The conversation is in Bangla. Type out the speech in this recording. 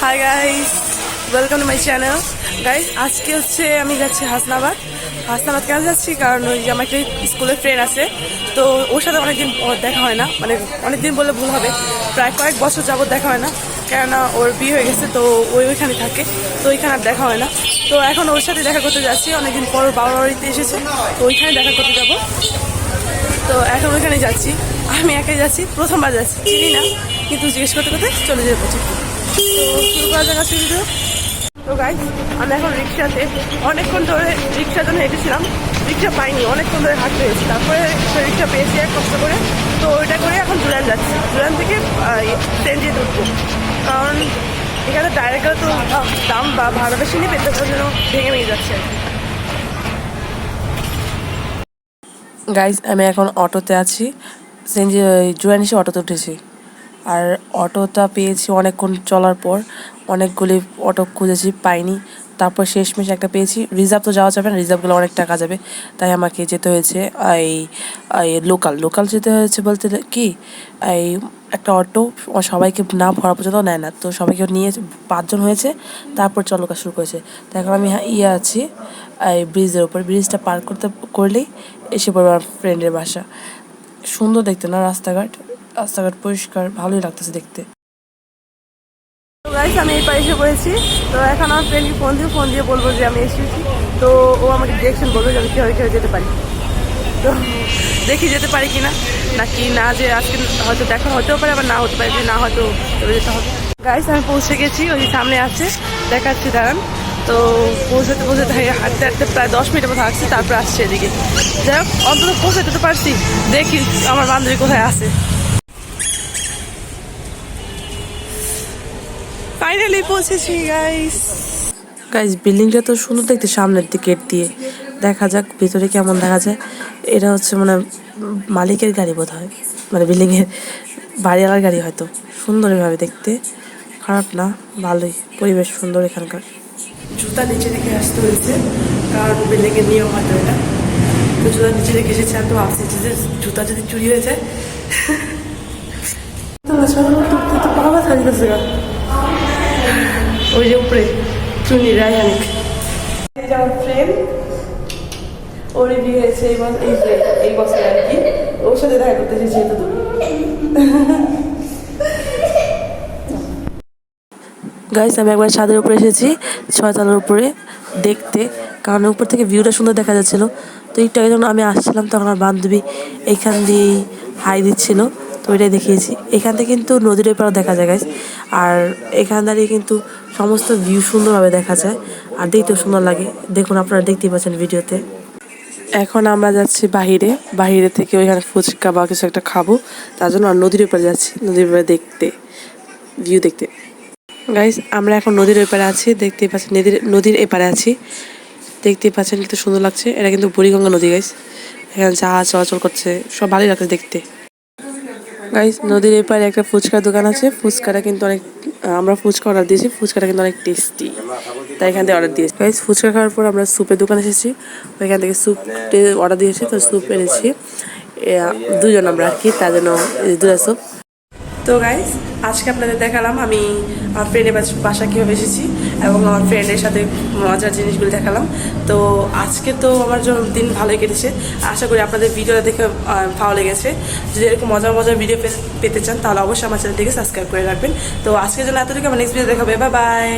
Hi guys, welcome to my channel. Guys, আজকে হচ্ছে আমি যাচ্ছি হাসনাবাদ। কেন যাচ্ছি? কারণ ওই যে আমার একটা স্কুলের ফ্রেন্ড আছে, তো ওর সাথে অনেকদিন দেখা হয় না, মানে অনেকদিন বললে ভুল হবে, প্রায় কয়েক বছর যাবত দেখা হয় না, কেননা ওর বিয়ে হয়ে গেছে, তো ওইখানে থাকে, তো ওইখানে আর দেখা হয় না। তো এখন ওর সাথে দেখা করতে যাচ্ছি, অনেকদিন পর বাবার বাড়িতে এসেছে, তো ওইখানে দেখা করতে যাবো। তো এখন ওইখানে যাচ্ছি, আমি একাই যাচ্ছি, প্রথমবার যাচ্ছি, চিনি না, কিন্তু জিজ্ঞেস করতে করতে চলে যেতে পারছি। তো শুরু করা যাক আছে ভিডিও। তো গাইস, আমি এখন রিক্সাতে অনেকক্ষণ ধরে রিক্সার জন্য হেঁটেছিলাম, রিক্সা পাইনি, অনেকক্ষণ ধরে হাঁটতে হয়েছে, তারপরে রিক্সা পেয়েছি এক কষ্ট করে। তো ওইটা করে এখন জুরান যাচ্ছি, জুরান থেকে ট্রেন দিয়ে উঠবো, কারণ এখানে ডাইরেক্ট তো দাম বা ভাড়া বেশি নিয়ে পেতে জন্য ভেঙে ভেঙে যাচ্ছে। গাইজ, আমি এখন অটোতে আছি, জুরান এসে অটোতে উঠেছি। আর অটোটা পেয়েছি অনেকক্ষণ চলার পর, অনেকগুলি অটো খুঁজেছি, পাইনি। তারপর শেষমেশ একটা পেয়েছি। রিজার্ভ তো যাওয়া যাবে না, রিজার্ভগুলো অনেক টাকা যাবে, তাই আমাকে যেতে হয়েছে এই লোকাল যেতে হয়েছে বলতে কি, এই একটা অটো সবাইকে না ভরা পর্যন্ত নেয় না, তো সবাইকে নিয়ে 5 জন হয়েছে, তারপর চলকা শুরু করেছে। তো এখন আমি আছি এই ব্রিজের উপর, ব্রিজটা পার করলেই এসে পড়বে আমার ফ্রেন্ডের বাসা। সুন্দর দেখতে না রাস্তাঘাট পরিষ্কার, ভালোই লাগতেছে দেখতে। গাইস, আমি এই পাশে এসে পড়েছি। তো এখন আমার ফ্রেন্ডকে ফোন দিয়ে বলবো যে আমি এসেছি, তো ও আমাকে ডিরেকশন বলবে যে আমি কীভাবে যেতে পারি। তো দেখি যেতে পারি কিনা, নাকি না, যে আজকে হয়তো দেখা হতেও পারে, আবার না হতে পারে, যে না হয়তো চলে যেতে হবে। গাইস, আমি পৌঁছে গেছি, ওই সামনে আছে, দেখাচ্ছি দাঁড়ান। তো পৌঁছাতে হাঁটতে হাঁটতে প্রায় 10 মিনিটের মতো আসছি, তারপর আসছে এদিকে। যাই হোক, অন্তত পৌঁছাতে তো পারছি। দেখি আমার বান্ধবী কোথায় আছে। ফাইনালি পৌঁছেছি গাইজ, বিল্ডিংটা তো সুন্দর দেখতে, সামনের দিকে গেট দিয়ে দেখা যাক ভিতরে কেমন দেখা যায়। এটা হচ্ছে মানে মালিকের গাড়ি বোধ হয়, মানে বিল্ডিংয়ের বাড়িওয়ালার গাড়ি হয়তো। সুন্দরভাবে দেখতে, খারাপ না, ভালোই, পরিবেশ সুন্দর এখানকার। জুতা নিচে রেখে আসতে হয়েছে, কারণ বিল্ডিংয়ের নিয়ম হয়তো এটা। তো জুতা নিচে রেখে এসেছে, আমি তো ভাবছি যে জুতা যদি চুরি হয়ে যায়, পাওয়া থাকতেছে না। ওই যে উপরে চুনি রায়হানিক, আমার ফ্রেন্ড, ওর বিয়ে হয়েছে এই বছরে আর কি, ওর সাথে দেখা করতে এসেছি এত দূর। গাইস, আমি একবার ছাদের উপরে এসেছি, 6 তলার উপরে দেখতে, কারণ উপর থেকে ভিউটা সুন্দর দেখা যাচ্ছিলো। তো একটু আগে যখন আমি আসছিলাম, তখন আমার বান্ধবী এখান দিয়েই হাই দিচ্ছিল, তো ওইটাই দেখিয়েছি। এখান থেকে কিন্তু নদীর ওই পাড়ও দেখা যায় গাইস, আর এখান দাঁড়িয়ে কিন্তু সমস্ত ভিউ সুন্দরভাবে দেখা যায়, আর দেখতেও সুন্দর লাগে। দেখুন, আপনারা দেখতেই পাচ্ছেন ভিডিওতে। এখন আমরা যাচ্ছি বাহিরে থেকে ওইখানে ফুচকা বা কিছু একটা খাবো, তার জন্য আর নদীর ওপারে যাচ্ছি, নদীর ওপারে দেখতে, ভিউ দেখতে। গাইস, আমরা এখন নদীর এপারে আছি, দেখতেই পাচ্ছেন, নদীর এপারে আছি, দেখতেই পাচ্ছেন, কিন্তু সুন্দর লাগছে। এটা কিন্তু বুড়িগঙ্গা নদী গাইস, এখানে জাহাজ চলাচল করছে, সব ভালোই লাগছে দেখতে। গাইস, নদীর এপারে একটা ফুচকার দোকান আছে, ফুচকাটা কিন্তু অনেক, আমরা ফুচকা অর্ডার দিয়েছি, ফুচকাটা কিন্তু অনেক টেস্টি, তাই এখান থেকে অর্ডার দিয়েছি। গাইস, ফুচকা খাওয়ার পর আমরা স্যুপের দোকানে এসেছি, ওইখান থেকে স্যুপ অর্ডার দিয়েছি, তো স্যুপ এনেছি 2 জন আমরা আর কি, তার জন্য 2টা স্যুপ। তো গাইস, আজকে আপনাদের দেখালাম আমি আমার ফ্রেন্ডের বাসা কীভাবে এসেছি, এবং আমার ফ্রেন্ডের সাথে মজার জিনিসগুলো দেখালাম। তো আজকে তো আমার জন্য দিন ভালোই কেটেছে, আশা করি আপনাদের ভিডিওটা দেখে ভালো লেগেছে। যদি এরকম মজার ভিডিও পেতে চান, তাহলে অবশ্যই আমার চ্যানেলটিকে সাবস্ক্রাইব করে রাখবেন। তো আজকের জন্য এতটুকু, আমার নেক্সট ভিডিও দেখাবে, বাই বাই।